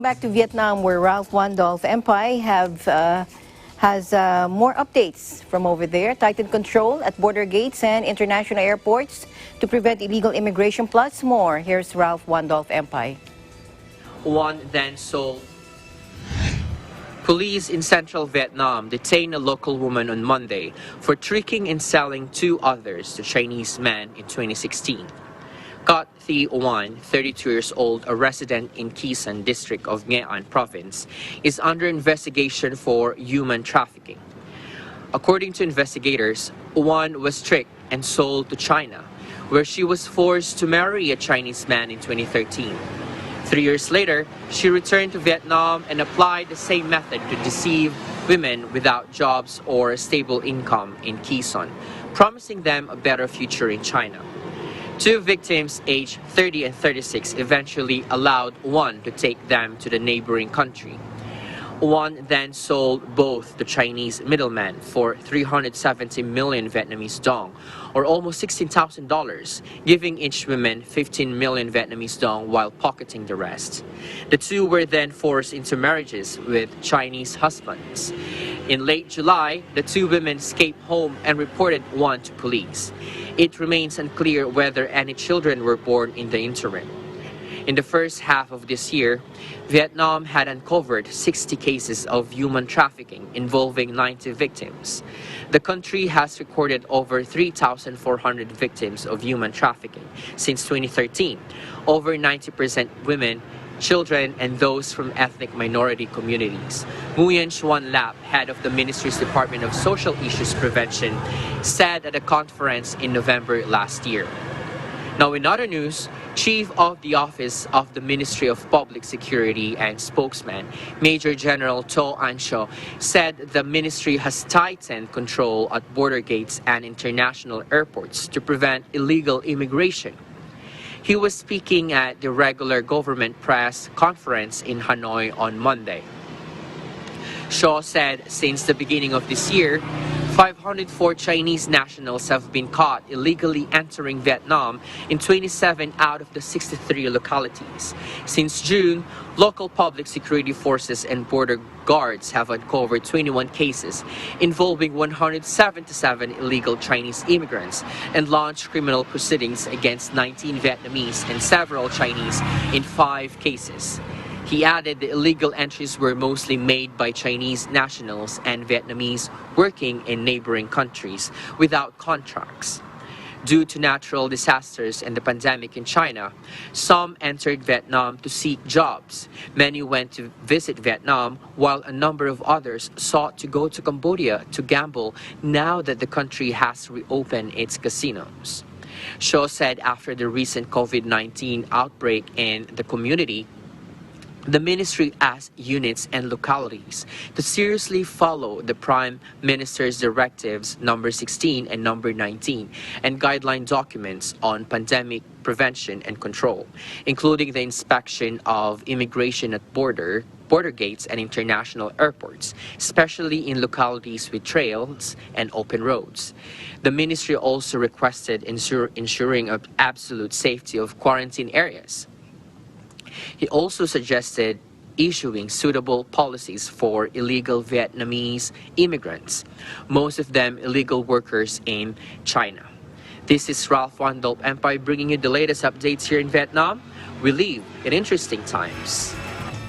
Back to Vietnam, where Ralph Wandolph Empire has more updates from over there. Tightened control at border gates and international airports to prevent illegal immigration, plus more. Here's Ralph Wandolph Empire. One then sold. Police in central Vietnam detained a local woman on Monday for tricking and selling two others to Chinese men in 2016. Got Thi Oan, 32 years old, a resident in Khe Sanh district of Nghệ An province, is under investigation for human trafficking. According to investigators, Oan was tricked and sold to China, where she was forced to marry a Chinese man in 2013. 3 years later, she returned to Vietnam and applied the same method to deceive women without jobs or a stable income in Khe Sanh, promising them a better future in China. Two victims, aged 30 and 36, eventually allowed one to take them to the neighboring country. One then sold both to Chinese middlemen for 370 million Vietnamese dong, or almost $16,000, giving each woman 15 million Vietnamese dong while pocketing the rest. The two were then forced into marriages with Chinese husbands. In late July, the two women escaped home and reported one to police. It remains unclear whether any children were born in the interim. In the first half of this year, Vietnam had uncovered 60 cases of human trafficking involving 90 victims. The country has recorded over 3,400 victims of human trafficking since 2013, over 90% women, children, and those from ethnic minority communities. Nguyen Xuan Lap, head of the Ministry's Department of Social Issues Prevention, said at a conference in November last year. Now, in other news, Chief of the Office of the Ministry of Public Security and spokesman, Major General To An Sho, said the ministry has tightened control at border gates and international airports to prevent illegal immigration. He was speaking at the regular government press conference in Hanoi on Monday. Shaw said since the beginning of this year, 504 Chinese nationals have been caught illegally entering Vietnam in 27 out of the 63 localities. Since June, local public security forces and border guards have uncovered 21 cases involving 177 illegal Chinese immigrants and launched criminal proceedings against 19 Vietnamese and several Chinese in 5 cases. He added the illegal entries were mostly made by Chinese nationals and Vietnamese working in neighboring countries without contracts. Due to natural disasters and the pandemic in China, some entered Vietnam to seek jobs. Many went to visit Vietnam, while a number of others sought to go to Cambodia to gamble now that the country has reopened its casinos. Shaw said after the recent COVID-19 outbreak in the community, the ministry asked units and localities to seriously follow the Prime Minister's directives number 16 and number 19 and guideline documents on pandemic prevention and control, including the inspection of immigration at border gates and international airports, especially in localities with trails and open roads. The ministry also requested ensuring absolute safety of quarantine areas. He also suggested issuing suitable policies for illegal Vietnamese immigrants, most of them illegal workers in China. This is Ralph Wandolph Empire bringing you the latest updates here in Vietnam. We live in interesting times.